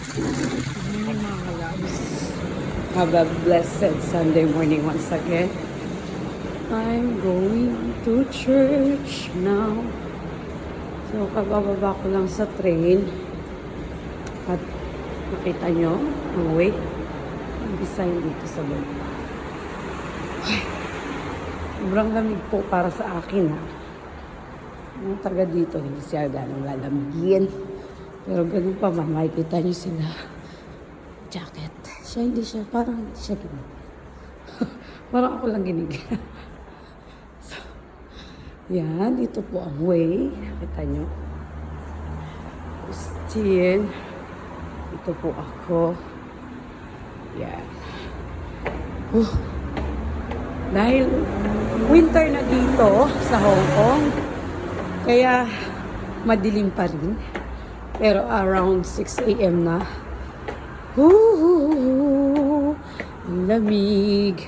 Mga loves, have a blessed Sunday morning once again. I'm going to church now. So, kabababa ko lang sa train. At nakita nyo, ang way, ang design dito sa loob. Ay, sobrang lamig po para sa akin, ha. Yung taga dito, hindi siya ganong lalamigin. Pero ganun pa man, makikita nyo sila. Jacket. Siya hindi siya, parang hindi siya ganun. Parang ako lang ginig. So, yan, ito po ang way. Nakita nyo. Christine. Ito po ako. Yan. Dahil winter na dito sa Hong Kong, kaya madilim pa rin. Pero around 6 a.m. na. Ang lamig.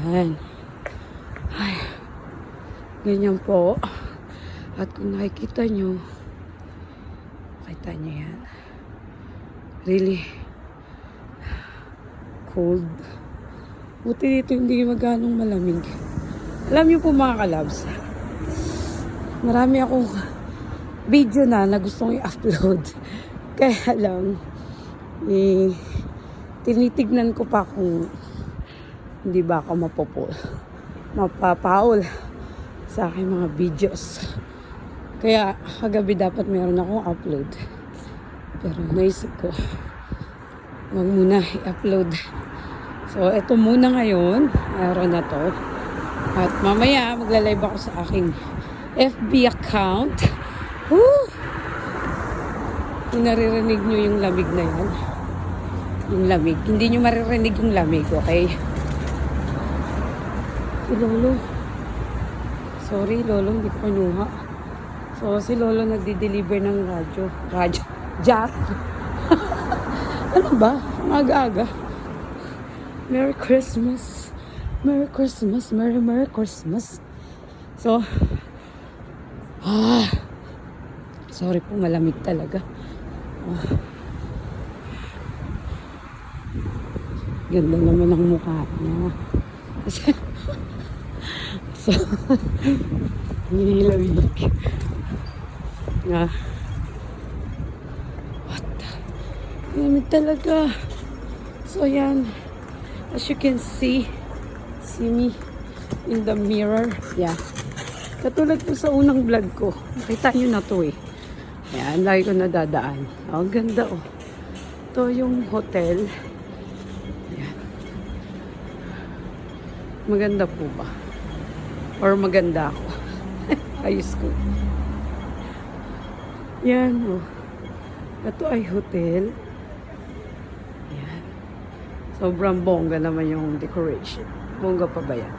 Yan. Ay, ganyan po. At kung nakikita nyo, yan. Really cold. Buti dito hindi maganong malamig. Alam nyo po mga kalabs, marami akong video na gustong i-upload. Kaya lang, tinitignan ko pa kung hindi ba ako mapapaul sa aking mga videos. Kaya kagabi dapat meron akong upload. Pero naisip ko, wag muna i-upload. So, eto muna ngayon, araw na to. At mamaya, magla-live ako sa aking FB account. Kung naririnig nyo yung lamig na yan, yung lamig, hindi nyo maririnig yung lamig, okay? Si Lolo. Sorry, Lolo, hindi ko kinuha. So, si Lolo nagdi-deliver ng radyo. Jack. Ano ba? Ang aga-aga. Merry Christmas. Merry Christmas. Merry Christmas. So, sorry po, malamig talaga. Ganda naman ang mukha niya. So, nilamig. What? Lamig talaga. So, yan. As you can see me in the mirror. Yeah. Katulad po sa unang vlog ko. Nakita nyo na to eh. Ayan, lagi ko nadadaan. Oh, ang ganda oh. Ito yung hotel. Ayan. Maganda po ba? Or maganda ako? Ayos ko. Yan oh. Ito ay hotel. Ayan. Sobrang bongga naman yung decoration. Bongga pa ba yan?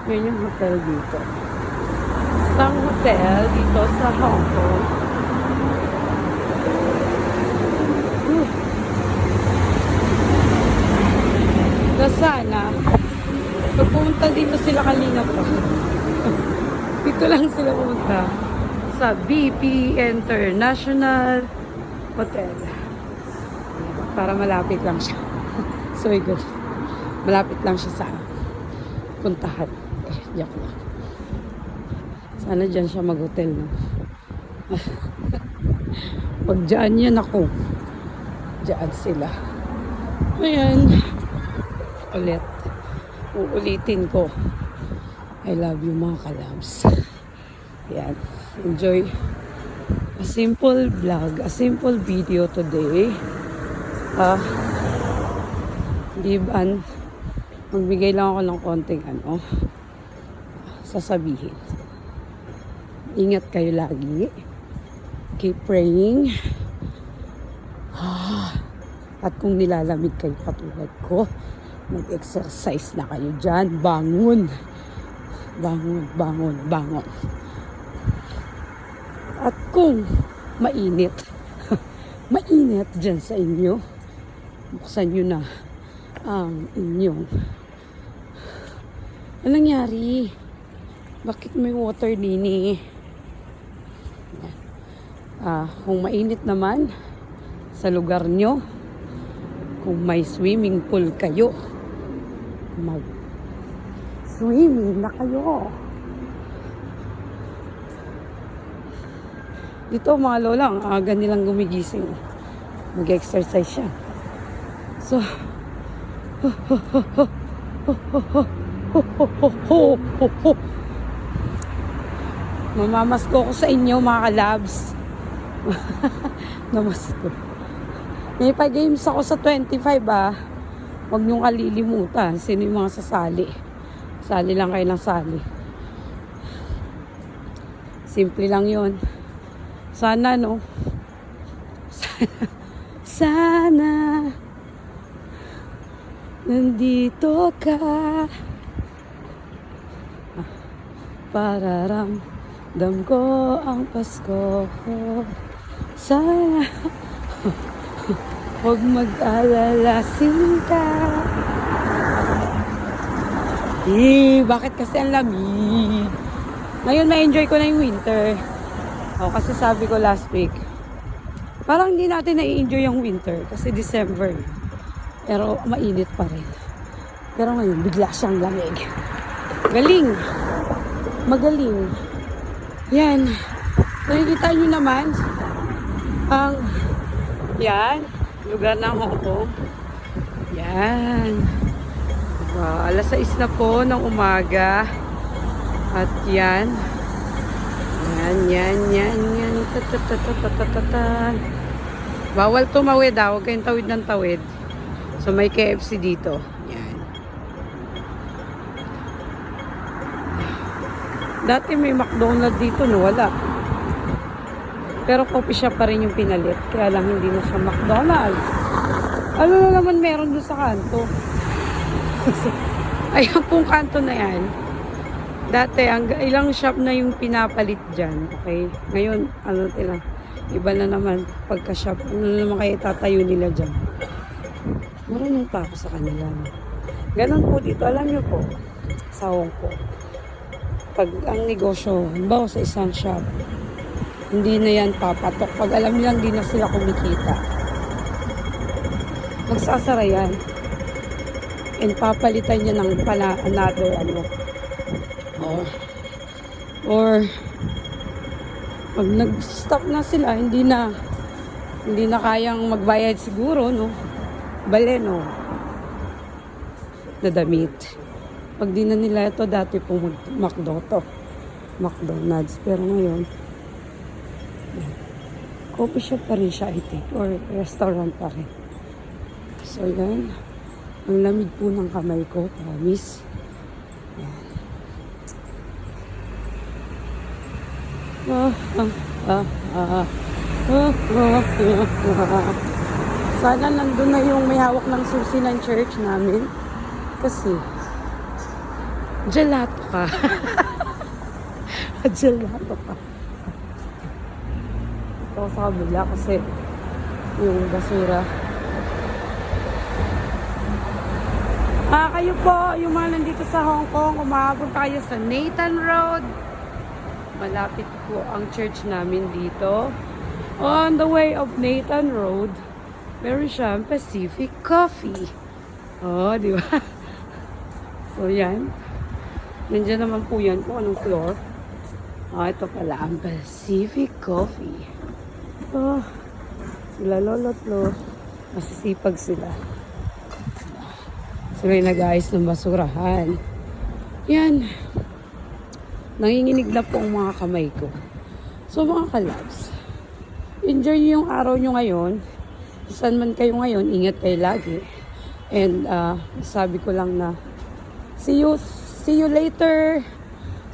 Yan yung hotel dito. Isang hotel dito sa Hong Kong. Sana, pag pumunta dito sila kanina pa. Dito lang sila pumunta. Sa BP International Hotel. Para malapit lang siya. So good. Malapit lang siya sa puntahan. Joke lang. Sana dyan siya mag-hotel, no? Pag dyan yan ako, dyan sila. Ayan. Ulit. Uulitin ko. I love you mga kalabs. Ayan. Enjoy a simple vlog, a simple video today. Magbigay lang ako ng konting sasabihin. Ingat kayo lagi. Keep praying. At kung nilalamig kayo katulad ko, mag-exercise na kayo dyan. Bangon. Bangon. At kung mainit, mainit dyan sa inyo, buksan nyo na ang inyong. Anong nangyari? Bakit may water din eh? Kung mainit naman sa lugar nyo, kung may swimming pool kayo, mag-swimming na kayo. Dito mga lola, ang aga nilang gumigising. Mag-exercise siya. So, mamamasko ko sa inyo mga kalabs. Namasko. May pa-games ako sa 25 Huwag niyong kalilimutan. Sino yung mga sasali? Sali lang kayo ng sali. Simple lang yon. Sana no. Sana nandito ka para ramdam ko ang Pasko. Sana huwag mag-alala, sinta. Bakit kasi ang lamig? Ngayon ma-enjoy ko na yung winter. Kasi sabi ko last week, parang hindi natin na-enjoy yung winter kasi December. Pero mainit pa rin. Pero ngayon, bigla siyang lamig. Galing. Magaling. Yan. Nakikita nyo naman ang yan, lugar ng Hong Kong. Yan. Alas 6 na po ng umaga. At yan. Yan. Bawal tumawid Huwag kayong tawid ng tawid. So may KFC dito. Yan. Dati may McDonald's dito, no? Wala. Pero coffee shop pa rin yung pinalit. Kaya lang hindi na siya McDonald's. Ano na naman meron doon sa kanto? Ayan pong kanto na yan. Dati, ilang shop na yung pinapalit dyan. Okay? Ngayon, iba na naman pagka-shop. Ano na naman kayo tatayo nila dyan? Marunong pa ako sa kanila. Ganon po dito. Alam nyo po, sa Hong Kong, pag ang negosyo, halimbawa sa isang shop, hindi na yan papatok. Pag alam nilang hindi na sila kumikita, magsasara yan. And papalitan niya ng another or pag nag-stop na sila, hindi na kayang magbayad siguro, no? Baleno na damit. Pag di na nila ito, dati pong McDonald's. Pero ngayon, coffee shop pa rin siya, I think, or restaurant pa rin. So yan, ang lamig po ng kamay ko, promise. Yan. Sana nandun na yung may hawak ng susi ng church namin. Kasi, gelato ka. Gelato ka. Ito sa kabila kasi yung basura. Kayo po, yung mga nandito sa Hong Kong, umabot kayo sa Nathan Road. Malapit po ang church namin dito. On the way of Nathan Road, meron siyang Pacific Coffee. Di ba? So, yan. Nandiyan naman po yan kung anong floor. Ito pala ang Pacific Coffee. Sila lolo't lo. Masisipag sila. Sila yung nag-ayos ng basurahan. Yan. Nanginginig na po ang mga kamay ko. So mga kalabs, enjoy nyo yung araw nyo ngayon. Saan man kayo ngayon, ingat kayo lagi. And sabi ko lang na see you later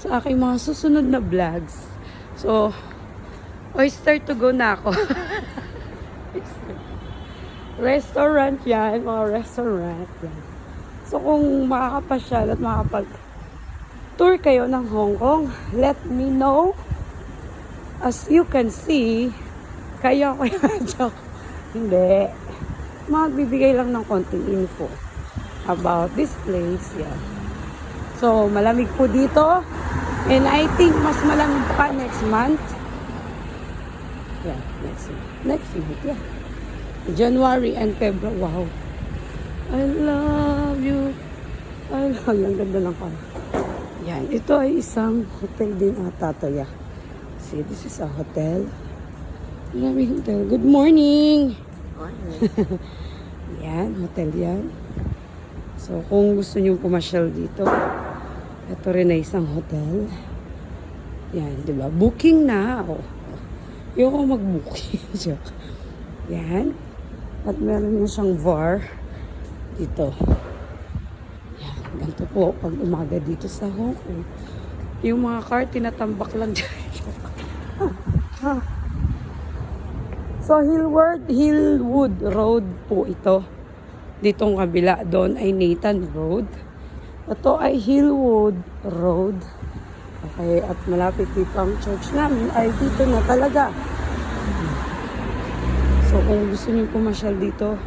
sa aking mga susunod na vlogs. So, oyster to go na ako. Restaurant yan, mga restaurant yan. So kung makakapasyal at makapag-tour kayo ng Hong Kong, let me know. As you can see, kaya ko yung joke. Hindi. Magbibigay lang ng konting info about this place. Yeah. So, malamig po dito. And I think mas malamig pa next month. Yeah. Next month, yeah. January and February. Wow. I love you. Ay, ang ganda lang ka. Yan. Ito ay isang hotel din ata to, yeah. See, this is a hotel. Maraming hotel. Good morning! Yan, hotel yan. So, kung gusto nyo pumasyal dito, ito rin ay isang hotel. Yan, di ba? Booking na. Oh. Ayoko mag-booking. Joke. Yan. At meron na siyang bar dito. Yan. Ganito po pag umaga dito sa Hong Kong. Yung mga car, tinatambak lang dyan. So, Hillwood Road po ito. Ditong kabila doon ay Nathan Road. Ito ay Hillwood Road. Okay, at malapit dito ang church namin ay dito na talaga. So, kung gusto niyo pumasyal dito,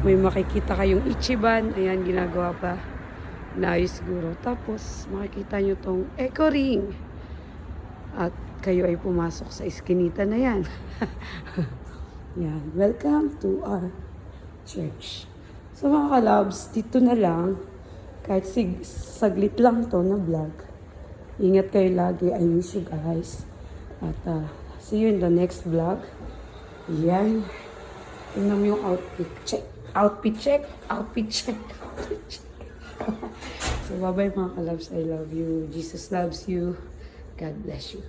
may makikita kayong Ichiban. Ayan, ginagawa pa. Naayos siguro. Tapos, makikita niyo tong Echo Ring. At kayo ay pumasok sa iskinita na yan. Yan. Welcome to our church. So mga kalabs, dito na lang. Kahit saglit lang to na vlog. Ingat kayo lagi. I miss you guys. At see you in the next vlog. Yan. Tingnan mo yung outfit check. Outfit check. Outfit check. Outfit check. So bye-bye mga kalabs. I love you. Jesus loves you. God bless you.